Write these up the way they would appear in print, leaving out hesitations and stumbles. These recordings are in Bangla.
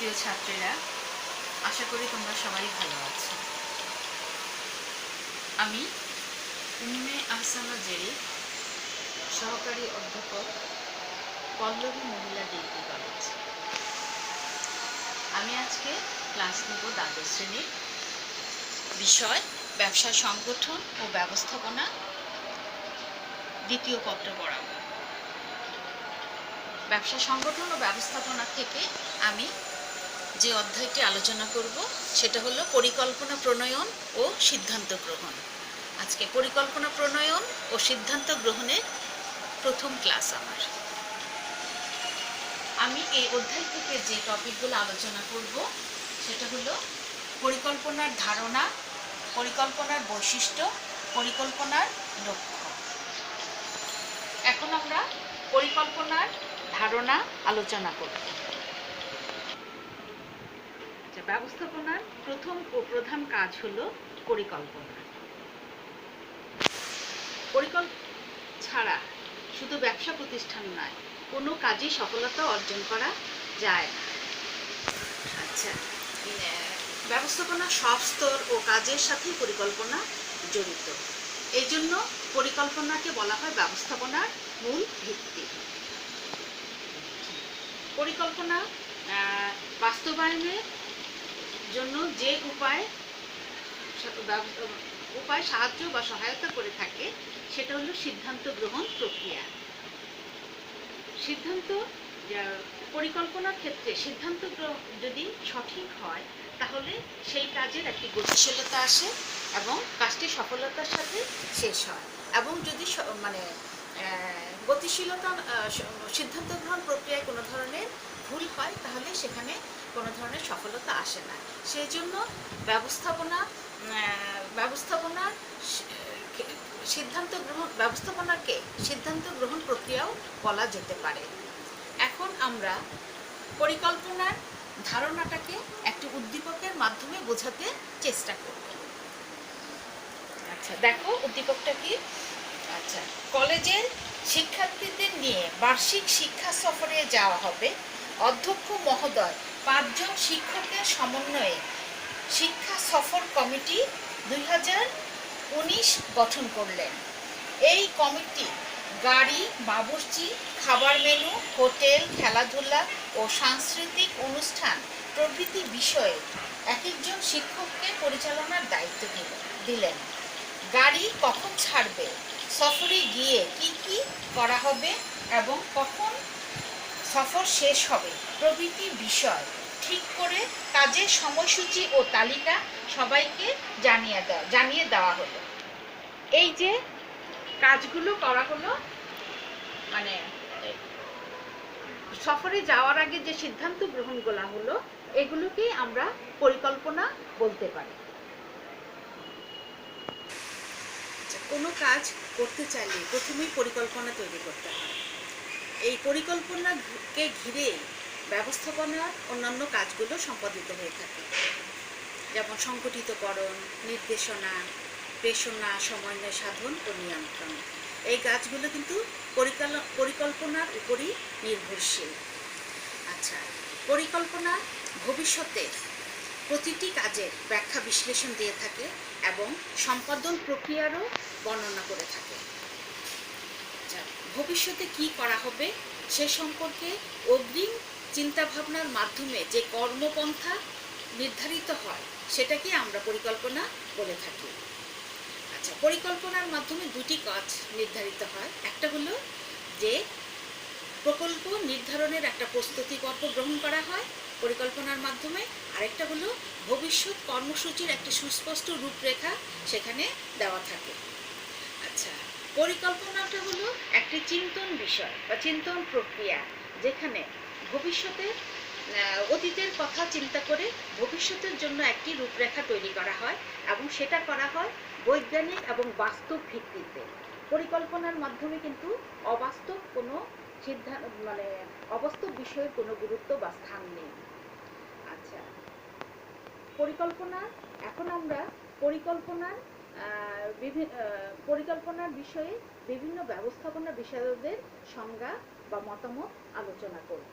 প্রিয় ছাত্রীরা, আশা করি তোমরা সবাই ভালো আছো। আমি উম্মে আহসানা জেরি, সহকারী অধ্যাপক, পল্লবী মহিলা ডিগ্রি কলেজ। আমি আজকে ক্লাস নেব দ্বাদশ শ্রেণীর, বিষয় ব্যবসা সংগঠন ও ব্যবস্থাপনা, দ্বিতীয় পত্র পড়াবো। ব্যবসা সংগঠন ও ব্যবস্থাপনা থেকে আমি যে অধ্যায়টি আলোচনা করব সেটা হলো পরিকল্পনা প্রণয়ন ও সিদ্ধান্ত গ্রহণ। আজকে পরিকল্পনা প্রণয়ন ও সিদ্ধান্ত গ্রহণের প্রথম ক্লাস আমার। আমি এই অধ্যায় থেকে যে টপিকগুলো আলোচনা করব সেটা হলো পরিকল্পনার ধারণা, পরিকল্পনার বৈশিষ্ট্য, পরিকল্পনার লক্ষ্য। এখন আমরা পরিকল্পনার ধারণা আলোচনা করব। ব্যবস্থাপনার প্রথম ও প্রধান কাজ হলো পরিকল্পনা। পরিকল্পনা ছাড়া শুধু ব্যবসা প্রতিষ্ঠান নয়, কোনো কাজই সফলতা অর্জন করা যায় না। আচ্ছা, ব্যবস্থাপনা সব স্তর ও কাজের সাথেই পরিকল্পনা জড়িত। এই জন্য পরিকল্পনাকে বলা হয় ব্যবস্থাপনার মূল ভিত্তি। পরিকল্পনা বাস্তবায়নের জন্য যে উপায় সাহায্য বা সহায়তা করে থাকে সেটা হলো সিদ্ধান্ত গ্রহণ প্রক্রিয়া। পরিকল্পনার ক্ষেত্রে সিদ্ধান্ত যদি সঠিক হয় তাহলে সেই কাজের একটি গতিশীলতা আসে এবং কাজটি সফলতার সাথে শেষ হয়। এবং যদি গতিশীলতা সিদ্ধান্ত গ্রহণ প্রক্রিয়ায় কোনো ধরনের ভুল হয় তাহলে সেখানে কোনো ধরনের সফলতা আসে না। সেই জন্য ব্যবস্থাপনার ব্যবস্থাপনাকে সিদ্ধান্ত গ্রহণ প্রক্রিয়াও বলা যেতে পারে। এখন আমরা পরিকল্পনার ধারণাটাকে একটি উদ্দীপকের মাধ্যমে বোঝাতে চেষ্টা করব। আচ্ছা, দেখো উদ্দীপকটা কি। আচ্ছা, কলেজের শিক্ষার্থীদের নিয়ে বার্ষিক শিক্ষা সফরে যাওয়া হবে। অধ্যক্ষ মহোদয় 5 জন শিক্ষকের সমন্বয়ে শিক্ষা সফর কমিটি 2019 গঠন করলেন। এই কমিটি গাড়ি, বাবুর্চি, খাবার মেনু, হোটেল, খেলাধুলা ও সাংস্কৃতিক অনুষ্ঠান প্রভৃতি বিষয়ে এক একজন শিক্ষককে পরিচালনার দায়িত্ব দিলেন। গাড়ি কখন ছাড়বে, সফরে গিয়ে কি কি করা হবে এবং কখন সফর শেষ হবে প্রভৃতি বিষয় ঠিক করে কাজের সময়সূচি ও তালিকা সবাইকে জানিয়ে দেওয়া হলো। এই যে কাজগুলো করা হলো, মানে সফরে যাওয়ার আগে যে সিদ্ধান্ত গ্রহণ করা হলো, এগুলোকেই আমরা পরিকল্পনা বলতে পারি। কোনো কাজ করতে চাইলে প্রথমেই পরিকল্পনা তৈরি করতে হয়। এই পরিকল্পনাকে ঘিরে ব্যবস্থাপনার অন্যান্য কাজগুলো সম্পাদিত হয়ে থাকে, যেমন সংগঠিতকরণ, নির্দেশনা, প্রেষণা, সমন্বয় সাধন ও নিয়ন্ত্রণ। এই কাজগুলো কিন্তু পরিকল্পনার উপরই নির্ভরশীল। আচ্ছা, পরিকল্পনা ভবিষ্যতে প্রতিটি কাজের ব্যাখ্যা বিশ্লেষণ দিয়ে থাকে এবং সম্পাদন প্রক্রিয়ারও বর্ণনা করে থাকে। আচ্ছা, ভবিষ্যতে কি করা হবে সে সম্পর্কে অগ্রিম চিন্তাভাবনার মাধ্যমে যে কর্মপন্থা নির্ধারিত হয় সেটাকে আমরা পরিকল্পনা বলে থাকি। আচ্ছা, পরিকল্পনার মাধ্যমে দুটি কাজ নির্ধারিত হয়। একটা হলো যে প্রকল্প নির্ধারণের একটা প্রস্তুতি পর্ব গ্রহণ করা হয় পরিকল্পনার মাধ্যমে, আরেকটা হলো ভবিষ্যৎ কর্মসূচির একটি সুস্পষ্ট রূপরেখা সেখানে দেওয়া থাকে। আচ্ছা, পরিকল্পনাটা হলো একটি চিন্তন বিষয় বা চিন্তন প্রক্রিয়া, যেখানে অতীতের কথা চিন্তা করে ভবিষ্যতের জন্য একটি রূপরেখা তৈরি করা হয় এবং সেটা করা হয় বৈজ্ঞানিক এবং বাস্তব ভিত্তিতে। পরিকল্পনার মাধ্যমে কিন্তু অবাস্তব বিষয়ের কোনো গুরুত্ব বা স্থান নেই। আচ্ছা, এখন আমরা পরিকল্পনার বিষয়ে বিভিন্ন ব্যবস্থাপনা বিষয়দের সংজ্ঞা বা মতামত আলোচনা করব।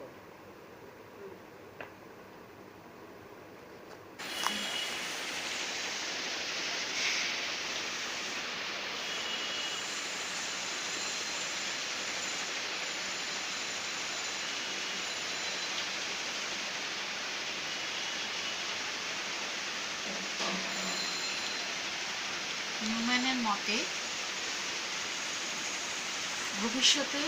মতে ভবিষ্যতে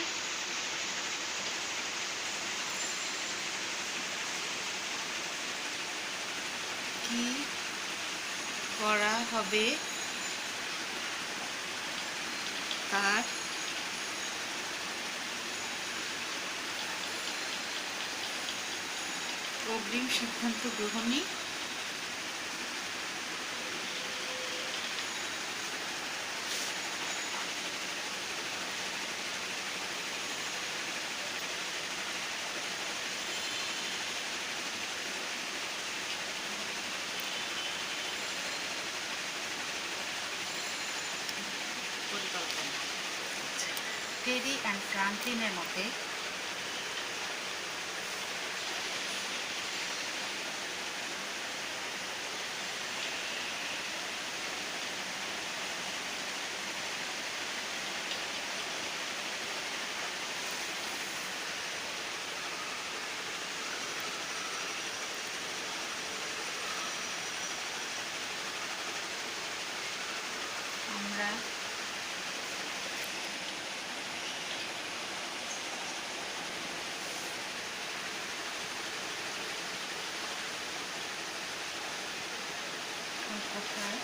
কি করা হবে তার অগ্রিম সিদ্ধান্ত গ্রহণই পরিকল্পনা। টেরি অ্যান্ড ফ্রাঙ্কলিনের মতে আমরা কোথায়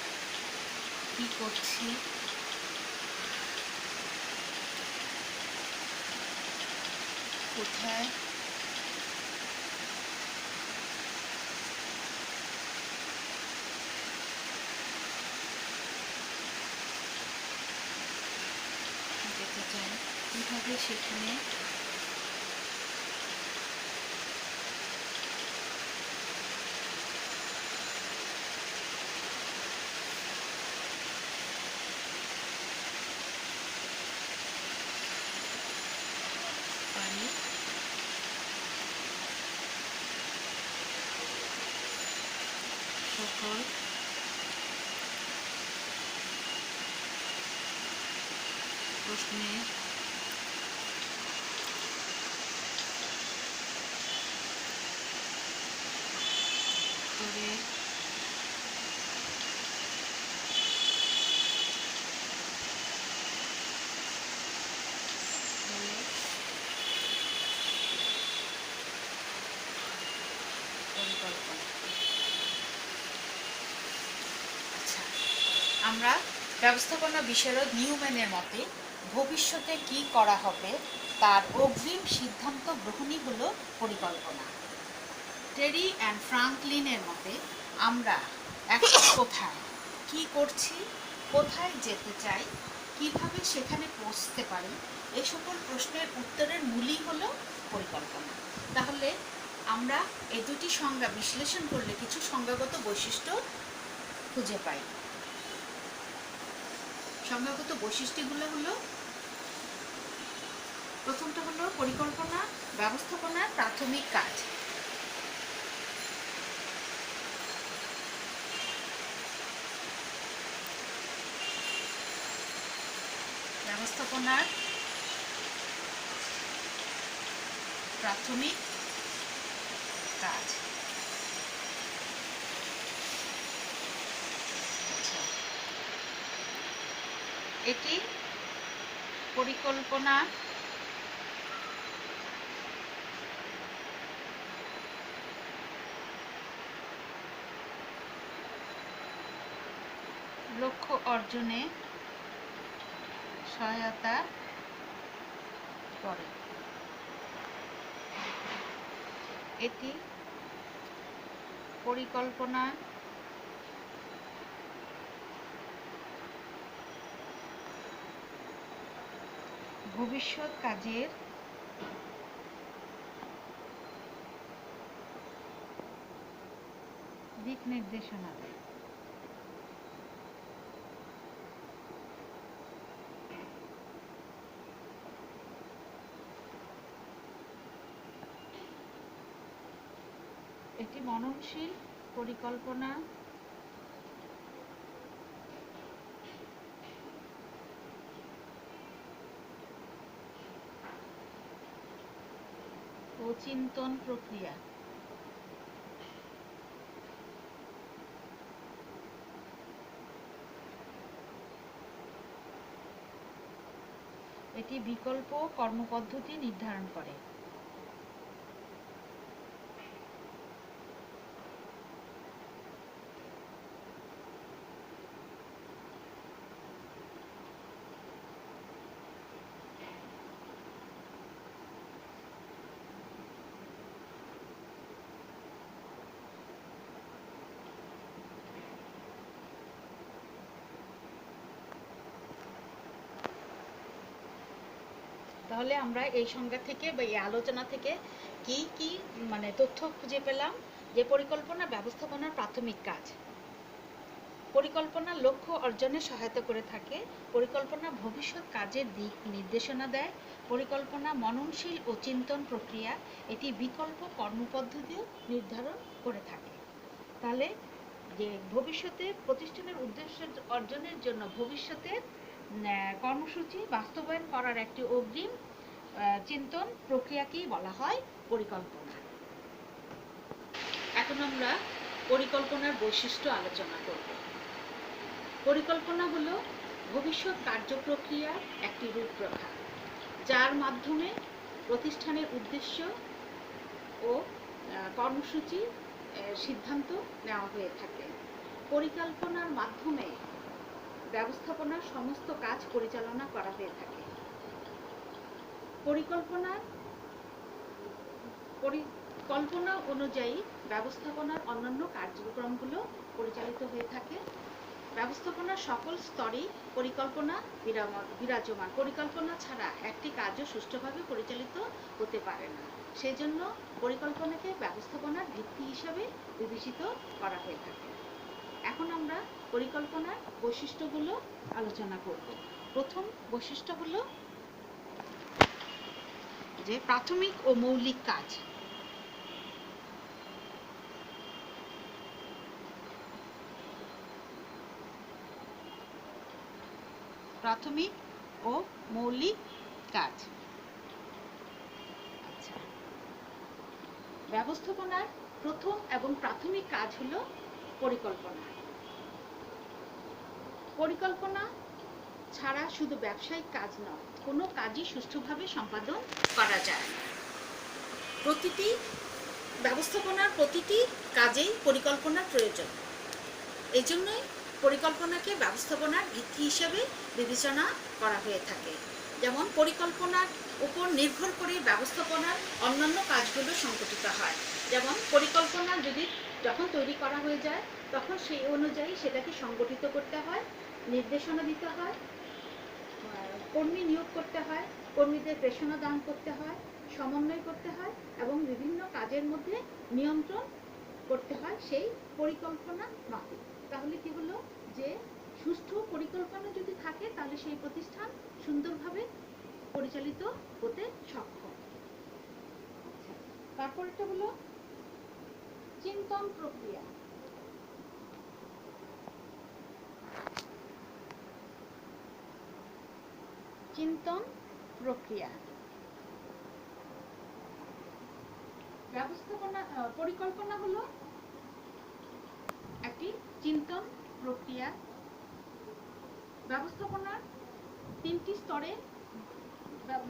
কি করছি কোথায় যেতে চাই, কীভাবে সেখানে পারি সকল প্রশ্নের উত্তরে পরিকল্পনা। আচ্ছা, আমরা ব্যবস্থাপনা বিশারদ নিউম্যানের মতে ভবিষ্যতে কি করা হবে তার অগ্রিম সিদ্ধান্ত গ্রহণই হলো পরিকল্পনা। টেরি অ্যান্ড ফ্রাঙ্কলিনের মতে আমরা এখন কোথায় কি করছি, কোথায় যেতে চাই, কিভাবে সেখানে পৌঁছতে পারি, এই সকল প্রশ্নের উত্তরের মূলই হলো পরিকল্পনা। তাহলে আমরা এই দুটি সংজ্ঞা বিশ্লেষণ করলে কিছু সংজ্ঞাগত বৈশিষ্ট্য খুঁজে পাই। সংজ্ঞাগত বৈশিষ্ট্যগুলো হলো, প্রথমটা হলো পরিকল্পনা ব্যবস্থাপনার প্রাথমিক কাজ। ব্যবস্থাপনার প্রাথমিক কাজ। এটি পরিকল্পনা লক্ষ্য অর্জনে সহায়তা করে। এটি পরিকল্পনা ভবিষ্যৎ কাজের দিক নির্দেশনা দেয়। একটি মননশীল পরিকল্পনা ও চিন্তন প্রক্রিয়া। এটি বিকল্প কর্মপদ্ধতি নির্ধারণ করে। তাহলে আমরা এই সংজ্ঞা থেকে বা এই আলোচনা থেকে কি কি মানে তথ্য খুঁজে পেলাম? যে পরিকল্পনা ব্যবস্থাপনার প্রাথমিক কাজ। পরিকল্পনা লক্ষ্য অর্জনে সহায়তা করে থাকে। পরিকল্পনা ভবিষ্যৎ কাজের দিক নির্দেশনা দেয়। পরিকল্পনা মননশীল ও চিন্তন প্রক্রিয়া। এটি বিকল্প কর্মপদ্ধতিও নির্ধারণ করে থাকে। তাহলে যে ভবিষ্যতে প্রতিষ্ঠানের উদ্দেশ্য অর্জনের জন্য ভবিষ্যতের কর্মসূচি বাস্তবায়ন করার একটি অগ্রিম চিন্তন প্রক্রিয়াকেই বলা হয় পরিকল্পনা। এখন আমরা পরিকল্পনার বৈশিষ্ট্য আলোচনা করব। পরিকল্পনা হলো ভবিষ্যৎ কার্যপ্রক্রিয়ার একটি রূপরেখা, যার মাধ্যমে প্রতিষ্ঠানের উদ্দেশ্য ও কর্মসূচি সিদ্ধান্ত নেওয়া হয়ে থাকে। পরিকল্পনার মাধ্যমে ব্যবস্থাপনার সমস্ত কাজ পরিচালনা করা হয়ে থাকে। পরিকল্পনা অনুযায়ী ব্যবস্থাপনার অন্যান্য কার্যক্রমগুলো পরিচালিত হয়ে থাকে। ব্যবস্থাপনার সকল স্তরেই পরিকল্পনা বিরাজমান। পরিকল্পনা ছাড়া একটি কাজও সুষ্ঠুভাবে পরিচালিত হতে পারে না। সেজন্য পরিকল্পনাকে ব্যবস্থাপনার ভিত্তি হিসাবে বিবেচিত করা হয়ে থাকে। এখন আমরা পরিকল্পনার বৈশিষ্ট্যগুলো আলোচনা করব। প্রথম বৈশিষ্ট্য হলো যে প্রাথমিক ও মৌলিক কাজ। প্রাথমিক ও মৌলিক কাজ। আচ্ছা, ব্যবস্থাপনার প্রথম এবং প্রাথমিক কাজ হলো পরিকল্পনা। পরিকল্পনা ছাড়া শুধু ব্যবসায়িক কাজ নয়, কোনো কাজই সুষ্ঠুভাবে সম্পাদন করা যায় না। ব্যবস্থাপনার প্রতিটি কাজেই পরিকল্পনার প্রয়োজন। এই জন্যই পরিকল্পনাকে ব্যবস্থাপনার ভিত্তি হিসেবে বিবেচনা করা হয়ে থাকে। যেমন পরিকল্পনার উপর নির্ভর করে ব্যবস্থাপনার অন্যান্য কাজগুলো সংগঠিত হয়। যেমন পরিকল্পনা যখন তৈরি করা হয়ে যায়, তখন সেই অনুযায়ী সেটাকে সংগঠিত করতে হয়, নির্দেশনা দিতে হয়, কর্মী নিয়োগ করতে হয়, কর্মীদের প্রেরণা দান করতে হয়, সমন্বয় করতে হয় এবং বিভিন্ন কাজের মধ্যে নিয়ন্ত্রণ করতে হয় সেই পরিকল্পনা মাফিক। তাহলে কি হলো যে সুষ্ঠু পরিকল্পনা যদি থাকে তাহলে সেই প্রতিষ্ঠান সুন্দরভাবে পরিচালিত হতে সক্ষম। তারপর এটা হলো চিন্তন প্রক্রিয়া। চিন্তন প্রক্রিয়া পরিকল্পনা হলো একটি চিন্তন প্রক্রিয়া।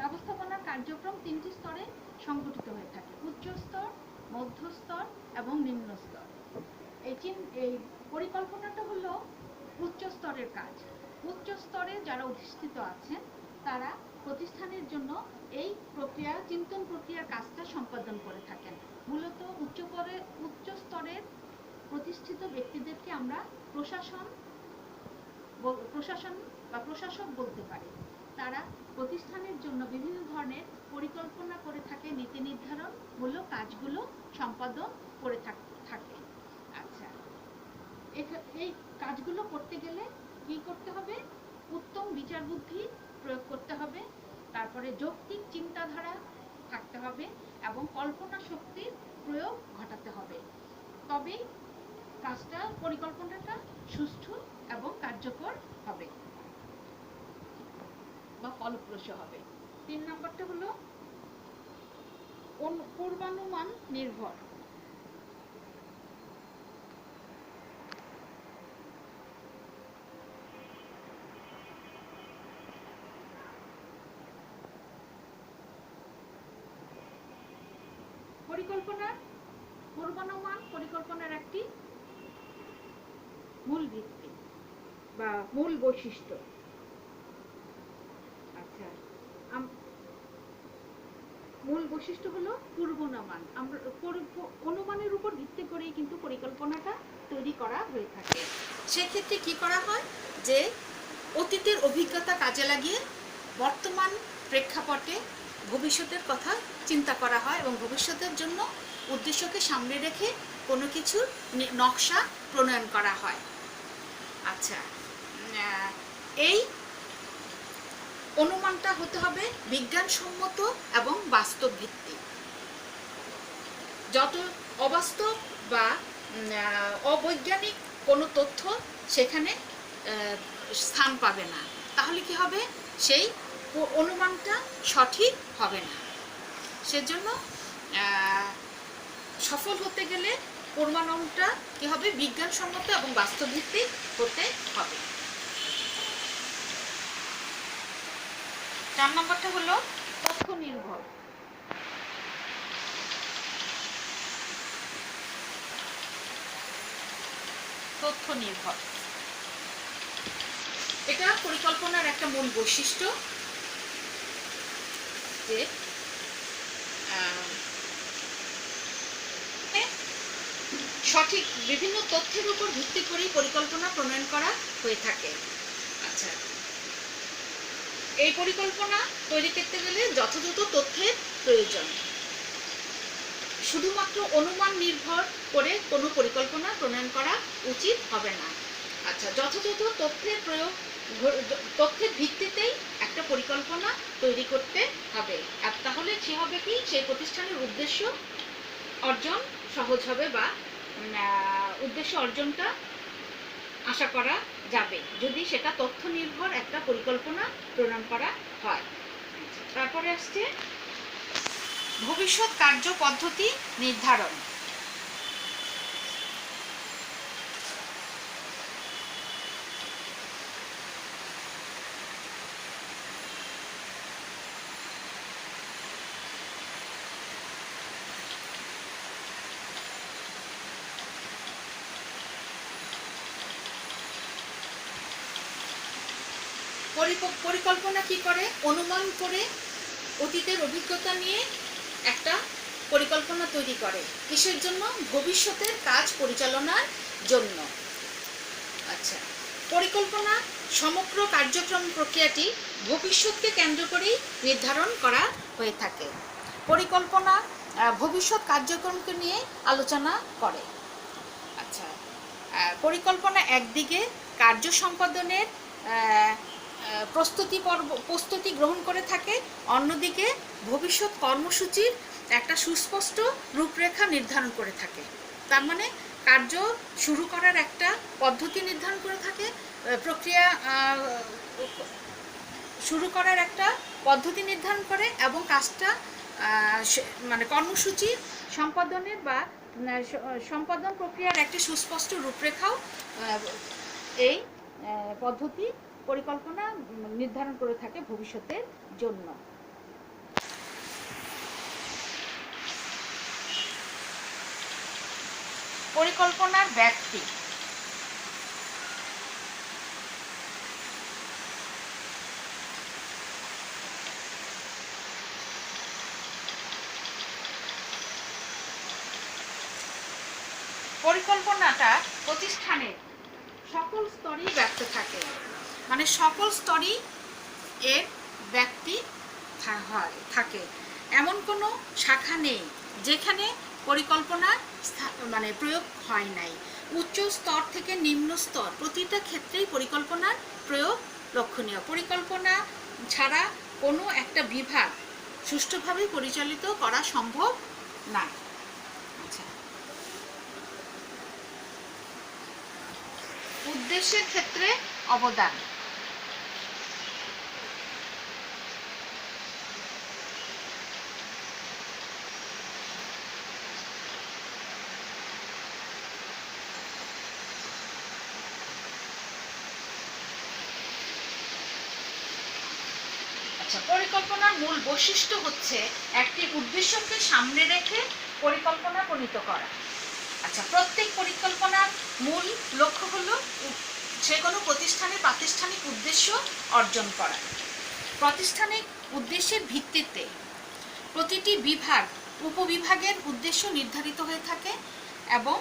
ব্যবস্থাপনার কার্যক্রম তিনটি স্তরে সংগঠিত হয়ে থাকে: উচ্চ স্তর, মধ্যস্তর এবং নিম্ন স্তর। এই পরিকল্পনাটা হলো উচ্চ স্তরের কাজ। উচ্চ স্তরে যারা অধিষ্ঠিত আছেন তারা প্রতিষ্ঠানের জন্য এই চিন্তন প্রক্রিয়ার কাজটা সম্পাদন করে থাকেন। মূলত উচ্চ স্তরের প্রতিষ্ঠিত ব্যক্তিদেরকে আমরা প্রশাসক বলতে পারি। তারা প্রতিষ্ঠানের জন্য বিভিন্ন ধরনের পরিকল্পনা করে থাকে, নীতি নির্ধারণ মূলক কাজগুলো সম্পাদন করে থাকে। আচ্ছা, এই কাজগুলো করতে গেলে কি করতে হবে? উত্তম বিচার বুদ্ধি প্রয়োগ করতে হবে, তারপরে যৌক্তিক চিন্তাধারা থাকতে হবে এবং কল্পনা শক্তির প্রয়োগ ঘটাতে হবে। তবেই পরিকল্পনাটা সুষ্ঠু এবং কার্যকর হবে বা ফলপ্রসূ হবে। 3 নম্বরটা হলো পূর্বানুমান নির্ভর। পরিকল্পনার পূর্বানুমান পরিকল্পনার একটি মূল ভিত্তি বা মূল বৈশিষ্ট্য। আচ্ছা, মূল বৈশিষ্ট্য হলো পূর্বানুমান। আমরা অনুমানের উপর ভিত্তি করেই কিন্তু পরিকল্পনাটা তৈরি করা হয়ে থাকে। সেক্ষেত্রে কি করা হয় যে অতীতের অভিজ্ঞতা কাজে লাগিয়ে বর্তমান প্রেক্ষাপটে ভবিষ্যতের কথা চিন্তা করা হয় এবং ভবিষ্যতের জন্য উদ্দেশ্যকে সামনে রেখে কোনো কিছুর নকশা প্রণয়ন করা হয়। আচ্ছা, এই অনুমানটা হতে হবে বিজ্ঞানসম্মত এবং বাস্তব ভিত্তিক। যত অবাস্তব বা অবৈজ্ঞানিক কোনো তথ্য সেখানে স্থান পাবে না, তাহলে কি হবে, সেই অনুমানটা সঠিক হবে না। সেজন্য সফল হতে গেলে পূর্বানুমানটা কি হবে, বিজ্ঞানসম্মত এবং বাস্তবভিত্তিক হতে হবে। 4 নম্বরটা হলো তথ্য নির্ভর। তথ্য নির্ভর এটা পরিকল্পনার একটা মূল বৈশিষ্ট্য যে সঠিক বিভিন্ন তথ্যের উপর ভিত্তি করেই পরিকল্পনা প্রণয়ন করা হয়ে থাকে। আচ্ছা, এই পরিকল্পনা তৈরি করতে গেলে যথাযথ তথ্যের প্রয়োজন। শুধুমাত্র অনুমান নির্ভর করে কোনো পরিকল্পনা প্রণয়ন করা উচিত হবে না। আচ্ছা, যথাযথ তথ্যের প্রয়োগ, তথ্যের ভিত্তিতেই একটা পরিকল্পনা তৈরি করতে হবে। আর তাহলে সে হবে কি, সেই প্রতিষ্ঠানের উদ্দেশ্য অর্জন সহজ হবে বা উদ্দেশ্য অর্জনটা আশা করা যাবে যদি সেটা তথ্য নির্ভর একটা পরিকল্পনা প্রণয়ন করা হয়। তারপরে আসছে ভবিষ্যৎ কার্য পদ্ধতি নির্ধারণ। পরিকল্পনা কি করে, অনুমান করে অতীতের অভিজ্ঞতা নিয়ে একটা পরিকল্পনা তৈরি করে। কিসের জন্য? ভবিষ্যতের কাজ পরিচালনার জন্য। আচ্ছা, পরিকল্পনা সমগ্র কার্যক্রম প্রক্রিয়াটি ভবিষ্যৎকে কেন্দ্র করেই নির্ধারণ করা হয়ে থাকে। পরিকল্পনা ভবিষ্যৎ কার্যক্রমকে নিয়ে আলোচনা করে। আচ্ছা, পরিকল্পনা একদিকে কার্য সম্পাদনের প্রস্তুতি গ্রহণ করে থাকে, অন্যদিকে ভবিষ্যৎ কর্মসূচির একটা সুস্পষ্ট রূপরেখা নির্ধারণ করে থাকে। তার মানে কার্য শুরু করার একটা পদ্ধতি নির্ধারণ করে থাকে, প্রক্রিয়া শুরু করার একটা পদ্ধতি নির্ধারণ করে এবং কাজটা মানে কর্মসূচি সম্পাদনের বা সম্পাদন প্রক্রিয়ার একটি সুস্পষ্ট রূপরেখাও এই পদ্ধতি পরিকল্পনা নির্ধারণ করে থাকে ভবিষ্যতের জন্য। পরিকল্পনার ব্যাপ্তি। পরিকল্পনাটা প্রতিষ্ঠানের সকল স্তরেই ব্যপ্ত থাকে, মানে সকল স্তরেই এর ব্যাপ্তি থাকে। এমন কোনো শাখা নেই যেখানে পরিকল্পনার মানে প্রয়োগ হয় নাই। উচ্চ স্তর থেকে নিম্ন স্তর প্রতিটা ক্ষেত্রেই পরিকল্পনার প্রয়োগ লক্ষণীয়। পরিকল্পনা ছাড়া কোনো একটা বিভাগ সুষ্ঠুভাবে পরিচালিত করা সম্ভব না। আচ্ছা, উদ্দেশ্যের ক্ষেত্রে অবদান। আচ্ছা, পরিকল্পনার মূল বৈশিষ্ট্য হচ্ছে একটি উদ্দেশ্যকে সামনে রেখে পরিকল্পনা প্রণীত করা। আচ্ছা, প্রত্যেক পরিকল্পনার মূল লক্ষ্য হলো যে কোনো প্রতিষ্ঠানের প্রাতিষ্ঠানিক উদ্দেশ্য অর্জন করা। প্রাতিষ্ঠানিক উদ্দেশ্যের ভিত্তিতে প্রতিটি বিভাগ উপবিভাগের উদ্দেশ্য নির্ধারিত হয়ে থাকে এবং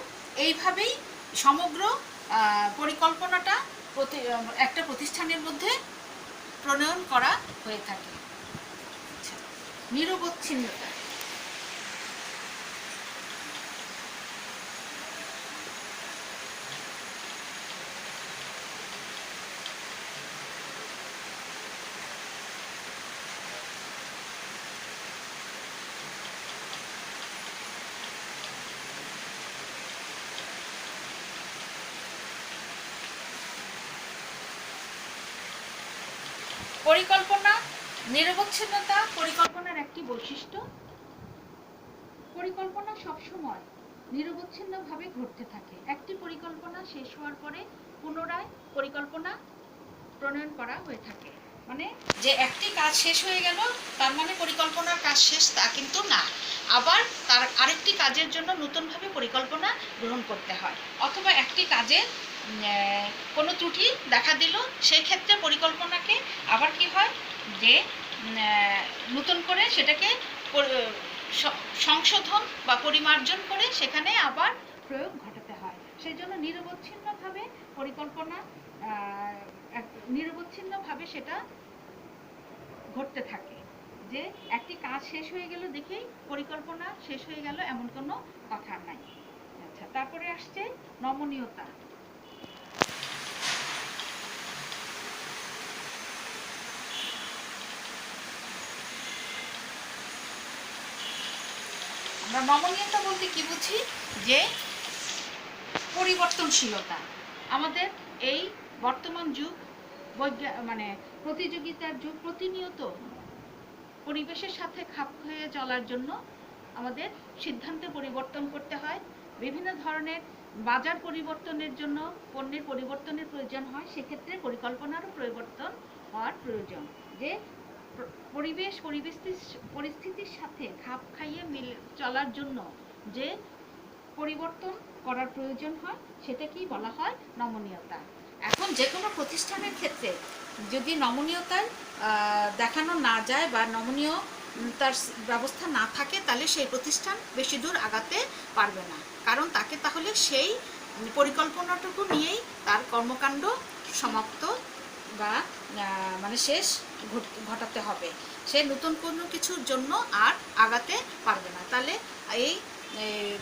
এইভাবেই সমগ্র পরিকল্পনাটা একটা প্রতিষ্ঠানের মধ্যে প্রণয়ন করা হয়ে থাকে। আচ্ছা, নিরবচ্ছিন্নতা। পরিকল্পনা নিরবচ্ছিন্নতা পরিকল্পনার একটি বৈশিষ্ট্য। পরিকল্পনা সবসময় নিরবচ্ছিন্নভাবে ঘটতে থাকে। একটি পরিকল্পনা শেষ হওয়ার পরে পুনরায় পরিকল্পনা প্রণয়ন করা হয়ে থাকে। মানে যে একটি কাজ শেষ হয়ে গেল তার মানে পরিকল্পনার কাজ শেষ তা কিন্তু না, আবার তার আরেকটি কাজের জন্য নতুনভাবে পরিকল্পনা গ্রহণ করতে হয়। অথবা একটি কাজে কোনো ত্রুটি দেখা দিল, সেই ক্ষেত্রে পরিকল্পনাকে আবার কি হয় যে নতুন করে সেটাকে সংশোধন বা পরিমার্জন করে সেখানে আবার প্রয়োগ ঘটাতে হয়। সেই জন্য নিরবচ্ছিন্নভাবে পরিকল্পনা নিরবচ্ছিন্নভাবে সেটা ঘটতে থাকে। যে একটি কাজ শেষ হয়ে গেল দেখেই পরিকল্পনা শেষ হয়ে গেল এমন কোনো কথা নাই। আচ্ছা, তারপরে আসছে নমনীয়তা। আমরা নমনীয়তা বলতে কি বুঝি? যে পরিবর্তনশীলতা। আমাদের এই বর্তমান যুগ মানে প্রতিযোগিতার যুগ, প্রতিনিয়ত পরিবেশের সাথে খাপ খাইয়ে চলার জন্য আমাদের সিদ্ধান্তে পরিবর্তন করতে হয়। বিভিন্ন ধরনের বাজার পরিবর্তনের জন্য পণ্যের পরিবর্তনের প্রয়োজন হয়, সেক্ষেত্রে পরিকল্পনারও পরিবর্তন হওয়ার প্রয়োজন। যে পরিস্থিতির সাথে খাপ খাইয়ে চলার জন্য যে পরিবর্তন করার প্রয়োজন হয় সেটাকেই বলা হয় নমনীয়তা। এখন যে কোনো প্রতিষ্ঠানের ক্ষেত্রে যদি নমনীয়তার দেখানো না যায় বা নমনীয়তার ব্যবস্থা না থাকে তাহলে সেই প্রতিষ্ঠান বেশি দূর আগাতে পারবে না, কারণ তাকে তাহলে সেই পরিকল্পনাটুকু নিয়েই তার কর্মকাণ্ড সমাপ্ত বা মানে শেষ ঘটাতে হবে। সে নতুন কোনো কিছুর জন্য আর আগাতে পারবে না। তাহলে এই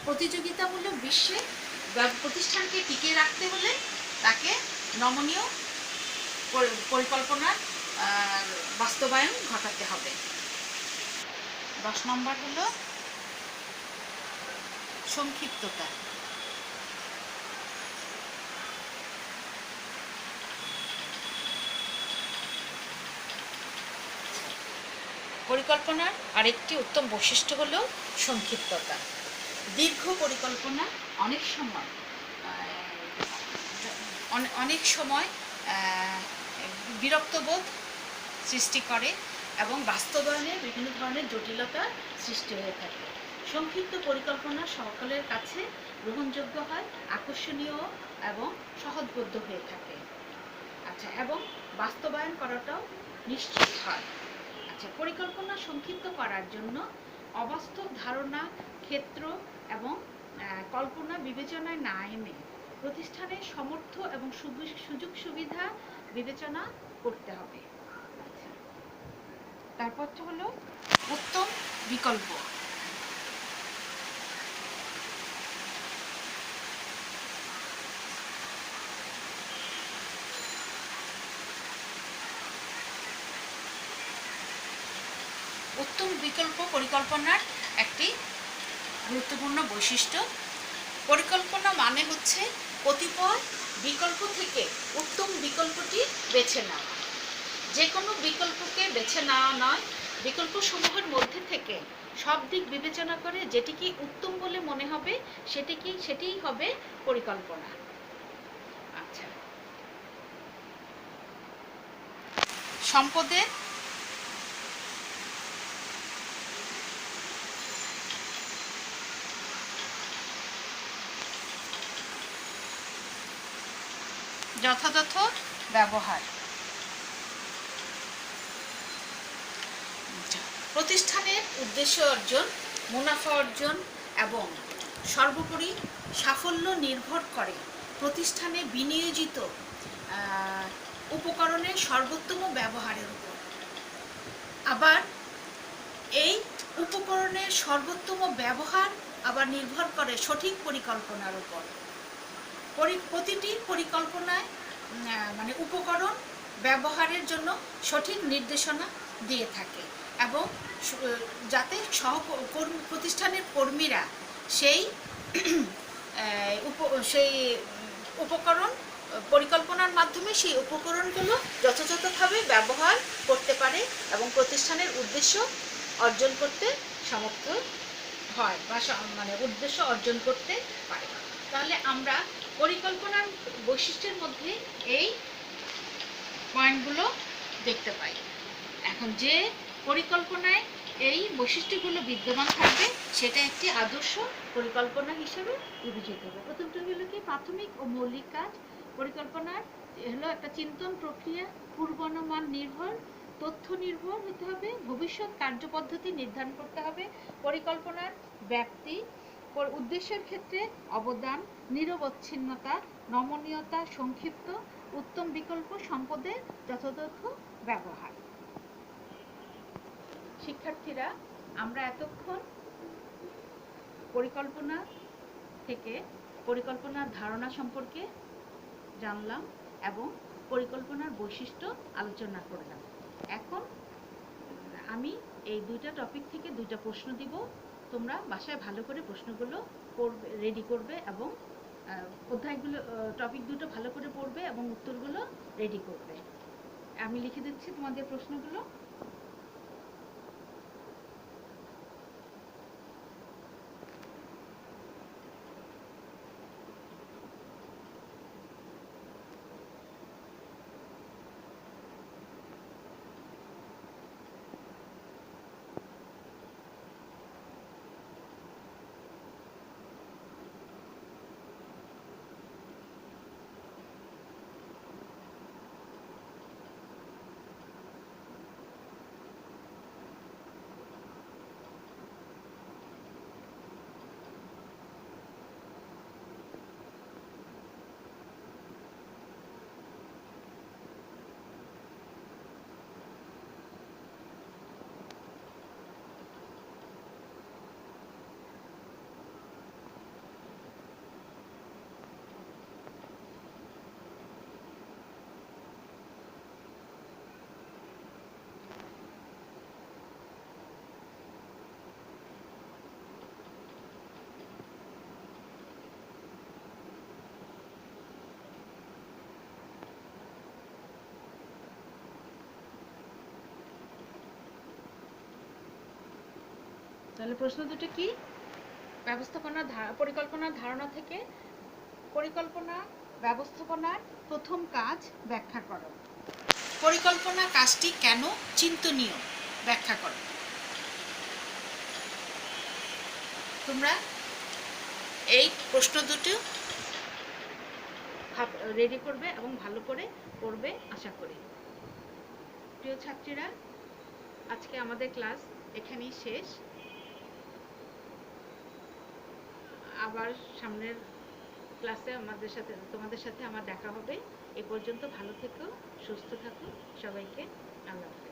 প্রতিযোগিতামূলক বিশ্বে প্রতিষ্ঠানকে টিকিয়ে রাখতে হলে তাকে নমনীয় পরিকল্পনার বাস্তবায়ন ঘটাতে হবে। 10 নম্বর হলো সংক্ষিপ্ততা। পরিকল্পনার আরেকটি উত্তম বৈশিষ্ট্য হলো সংক্ষিপ্ততা। দীর্ঘ পরিকল্পনা অনেক সময় বিরক্তবোধ সৃষ্টি করে এবং বাস্তবায়নে বিভিন্ন ধরনের জটিলতা সৃষ্টি হয়ে থাকে। সংক্ষিপ্ত পরিকল্পনা সকলের কাছে গ্রহণযোগ্য হয়, আকর্ষণীয় এবং সহজবোধ্য হয়ে থাকে। আচ্ছা, এবং বাস্তবায়ন করাটাও নিশ্চিত হয়। আচ্ছা, পরিকল্পনা সংক্ষিপ্ত করার জন্য অবাস্তব ধারণা, ক্ষেত্র এবং কল্পনা বিবেচনায় না এনে প্রতিষ্ঠানের সামর্থ্য এবং সুযোগ সুবিধা বিবেচনা করতে হবে। আচ্ছা, তারপরটা হলো উত্তম বিকল্প। উত্তম বিকল্প পরিকল্পনার একটি গুরুত্বপূর্ণ বৈশিষ্ট্য। পরিকল্পনা মানে হচ্ছে কতিপয় বিকল্প থেকে উত্তম বিকল্পটি বেছে নেওয়া। যে কোনো বিকল্পকে বেছে নেওয়া নয়, বিকল্পসমূহের মধ্যে থেকে সব দিক বিবেচনা করে যেটিকে উত্তম বলে মনে হবে সেটিই হবে পরিকল্পনা। আচ্ছা, সম্পদের যথাযথ ব্যবহার। প্রতিষ্ঠানের উদ্দেশ্য অর্জন, মুনাফা অর্জন এবং সর্বোপরি সাফল্য নির্ভর করে প্রতিষ্ঠানে বিনিয়োজিত উপকরণের সর্বোত্তম ব্যবহারের উপর। আবার এই উপকরণের সর্বোত্তম ব্যবহার আবার নির্ভর করে সঠিক পরিকল্পনার উপর। প্রতিটি পরিকল্পনায় মানে উপকরণ ব্যবহারের জন্য সঠিক নির্দেশনা দিয়ে থাকে এবং যাতে প্রতিষ্ঠানের কর্মীরা সেই উপকরণ পরিকল্পনার মাধ্যমে সেই উপকরণগুলো যথাযথভাবে ব্যবহার করতে পারে এবং প্রতিষ্ঠানের উদ্দেশ্য অর্জন করতে সমর্থ হয় বা মানে উদ্দেশ্য অর্জন করতে পারে। তাহলে আমরা পরিকল্পনার বৈশিষ্ট্যের মধ্যে এই পয়েন্টগুলো দেখতে পাই। এখন যে পরিকল্পনায় এই বৈশিষ্ট্যগুলো বিদ্যমান থাকবে সেটা একটি আদর্শ পরিকল্পনা হিসেবে বিবেচিত হবে। প্রথমটা হলো কি প্রাথমিক ও মৌলিক কাজ। পরিকল্পনার হলো একটা চিন্তন প্রক্রিয়া, পূর্বানুমান নির্ভর, তথ্য নির্ভর হতে হবে, ভবিষ্যৎ কার্যপদ্ধতি নির্ধারণ করতে হবে। পরিকল্পনার ব্যাপ্তি, উদ্দেশ্যের ক্ষেত্রে অবদান, নিরবচ্ছিন্নতা, নমনীয়তা, সংক্ষিপ্ত, উত্তম বিকল্প, সম্পদের যথাযথ ব্যবহার। শিক্ষার্থীরা, আমরা এতক্ষণ পরিকল্পনা থেকে পরিকল্পনার ধারণা সম্পর্কে জানলাম এবং পরিকল্পনার বৈশিষ্ট্য আলোচনা করলাম। এখন আমি এই দুইটা টপিক থেকে দুইটা প্রশ্ন দিব, তোমরা বাসায় ভালো করে প্রশ্নগুলো রেডি করবে এবং অধ্যায়গুলো টপিক দুটো ভালো করে পড়বে এবং উত্তরগুলো রেডি করবে। আমি লিখে দিচ্ছি তোমাদের প্রশ্নগুলো। তাহলে প্রশ্ন দুটো কি? পরিকল্পনার ধারণা থেকে পরিকল্পনা ব্যবস্থাপনার প্রথম কাজ ব্যাখ্যা করো। পরিকল্পনা কাজটি কেন চিন্তনীয় ব্যাখ্যা করো। তোমরা এই প্রশ্ন দুটো রেডি করবে এবং ভালো করে পড়বে আশা করি। প্রিয় ছাত্রীরা, আজকে আমাদের ক্লাস এখানেই শেষ। আবার সামনের ক্লাসে তোমাদের সাথে আমার দেখা হবে। এ পর্যন্ত ভালো থেকো, সুস্থ থাকো। সবাইকে আল্লাহ হাফেজ।